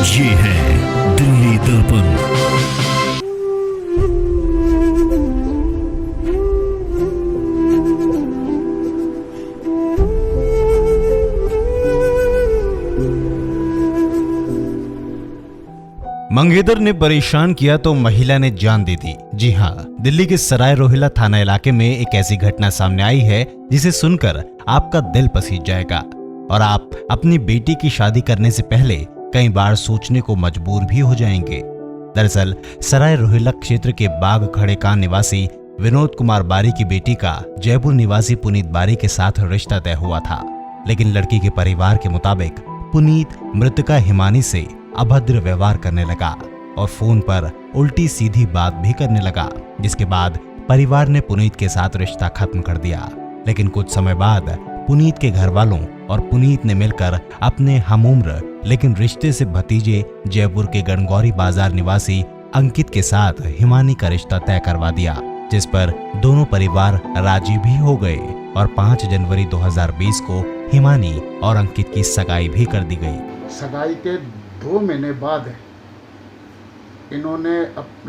ये है दिल्ली दर्पण। मंगेतर ने परेशान किया तो महिला ने जान दे दी। जी हाँ, दिल्ली के सराय रोहिल्ला थाना इलाके में एक ऐसी घटना सामने आई है जिसे सुनकर आपका दिल पसीज जाएगा और आप अपनी बेटी की शादी करने से पहले कई बार सोचने को मजबूर भी हो जाएंगे। दरअसल सराय रोहिल्ला क्षेत्र के बाग खड़े कान निवासी विनोद कुमार बारी की बेटी का जयपुर निवासी पुनीत बारी के साथ रिश्ता तय हुआ था, लेकिन लड़की के परिवार के मुताबिक पुनीत मृतका हिमानी से अभद्र व्यवहार करने लगा और फोन पर उल्टी सीधी बात भी करने लगा, जिसके बाद परिवार ने पुनीत के साथ रिश्ता खत्म कर दिया। लेकिन कुछ समय बाद पुनीत के घर वालों और पुनीत ने मिलकर अपने हमउम्र लेकिन रिश्ते से भतीजे जयपुर के गणगौरी बाजार निवासी अंकित के साथ हिमानी का रिश्ता तय करवा दिया, जिस पर दोनों परिवार राजी भी हो गए और 5 जनवरी 2020 को हिमानी और अंकित की सगाई भी कर दी गई। सगाई के 2 महीने बाद इन्होंने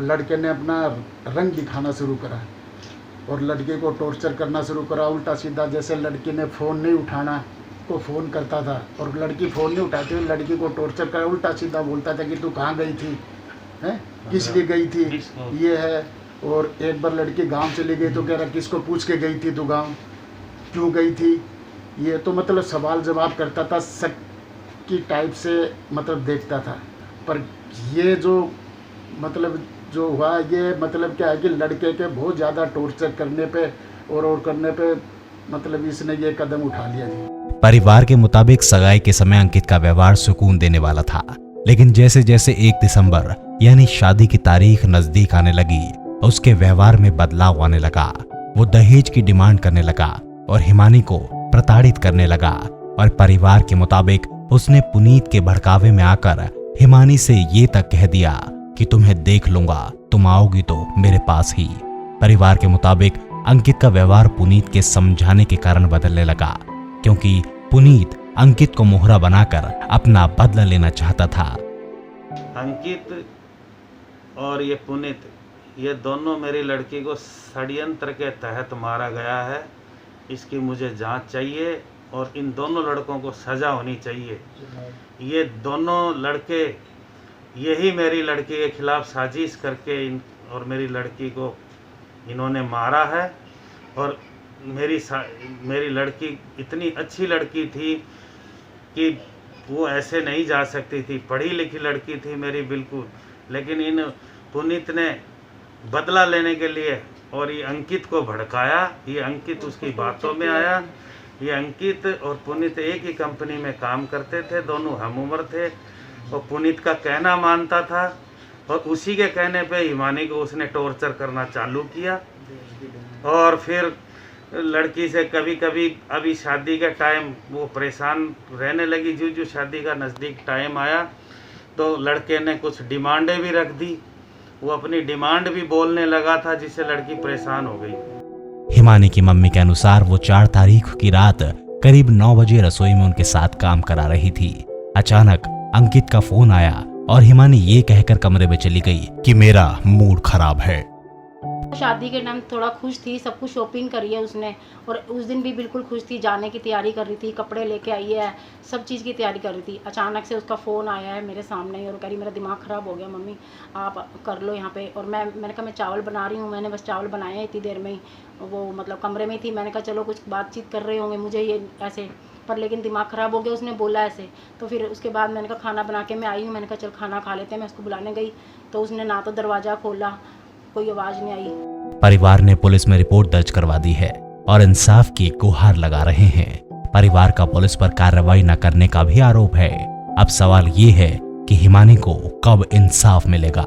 लड़के ने अपना रंग दिखाना शुरू करा और लड़के को टॉर्चर करना शुरू करा उल्टा सीधा। जैसे लड़की ने फ़ोन नहीं उठाना तो फ़ोन करता था और लड़की फ़ोन नहीं उठाती हुई लड़की को टॉर्चर कर उल्टा सीधा बोलता था कि तू कहाँ गई थी, हैं किस लिए गई थी, ये है। और एक बार लड़की गांव चली गई तो कह रहा किसको पूछ के गई थी तू गांव, क्यों गई थी, ये तो मतलब सवाल जवाब करता था, शक की टाइप से मतलब देखता था। पर ये जो मतलब जो हुआ ये मतलब क्या है कि लड़के के बहुत ज़्यादा टॉर्चर करने पे और करने पे मतलब इसने ये कदम उठा लिया जी। परिवार के मुताबिक सगाई के समय अंकित का व्यवहार सुकून देने वाला था, लेकिन जैसे जैसे 1 दिसंबर यानी शादी की तारीख नजदीक आने लगी उसके व्यवहार में बदलाव आने लगा। वो दहेज की डिमांड करने लगा और हिमानी को प्रताड़ित करने लगा और परिवार के मुताबिक उसने पुनीत के भड़कावे में आकर हिमानी से ये तक कह दिया कि तुम्हें देख लूंगा, तुम आओगी तो मेरे पास ही। परिवार के मुताबिक अंकित का व्यवहार पुनीत के समझाने के कारण बदलने लगा, क्योंकि पुनीत अंकित को मोहरा बनाकर अपना बदला लेना चाहता था। अंकित और ये पुनीत ये दोनों मेरी लड़की को षड्यंत्र के तहत मारा गया है। इसकी मुझे जांच चाहिए और इन दोनों लड़कों को सज़ा होनी चाहिए। ये दोनों लड़के यही मेरी लड़की के खिलाफ साजिश करके और मेरी लड़की को इन्होंने मारा है। और मेरी लड़की इतनी अच्छी लड़की थी कि वो ऐसे नहीं जा सकती थी, पढ़ी लिखी लड़की थी मेरी बिल्कुल। लेकिन इन पुनीत ने बदला लेने के लिए और ये अंकित को भड़काया। ये अंकित उसकी बातों में आया। ये अंकित और पुनीत एक ही कंपनी में काम करते थे, दोनों हमउम्र थे और पुनीत का कहना मानता था और उसी के कहने पे हिमानी को उसने टॉर्चर करना चालू किया। और फिर लड़की से कभी कभी अभी शादी का टाइम वो परेशान रहने लगी। जो शादी का नज़दीक टाइम आया तो लड़के ने कुछ डिमांडें भी रख दी। वो अपनी डिमांड भी बोलने लगा था, जिससे लड़की परेशान हो गई। हिमानी की मम्मी के अनुसार वो 4 तारीख की रात करीब 9 बजे रसोई में उनके साथ काम करा रही थी। अचानक अंकित का फोन आया और हिमानी ये कहकर कमरे में चली गई कि मेरा मूड खराब है। शादी के टाइम थोड़ा खुश थी, सब कुछ शॉपिंग करी है उसने और उस दिन भी बिल्कुल खुश थी, जाने की तैयारी कर रही थी, कपड़े लेके आई है, सब चीज़ की तैयारी कर रही थी। अचानक से उसका फ़ोन आया है मेरे सामने ही और कह रही मेरा दिमाग ख़राब हो गया मम्मी, आप कर लो यहाँ पे। और मैंने कहा मैं चावल बना रही हूँ, मैंने बस चावल बनाए हैं इतनी देर में ही, वो मतलब कमरे में थी। मैंने कहा चलो कुछ बातचीत कर रहे होंगे मुझे ये ऐसे, पर लेकिन दिमाग ख़राब हो गया, उसने बोला ऐसे। तो फिर उसके बाद मैंने कहा खाना बना के मैं आई हूँ, मैंने कहा चल खाना खा लेते हैं। मैं उसको बुलाने गई तो उसने ना तो दरवाज़ा खोला, कोई आवाज़ नहीं आई। परिवार ने पुलिस में रिपोर्ट दर्ज करवा दी है और इंसाफ की गुहार लगा रहे हैं। परिवार का पुलिस पर कार्रवाई न करने का भी आरोप है। अब सवाल ये है कि हिमानी को कब इंसाफ मिलेगा।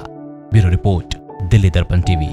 ब्यूरो रिपोर्ट, दिल्ली दर्पण टीवी।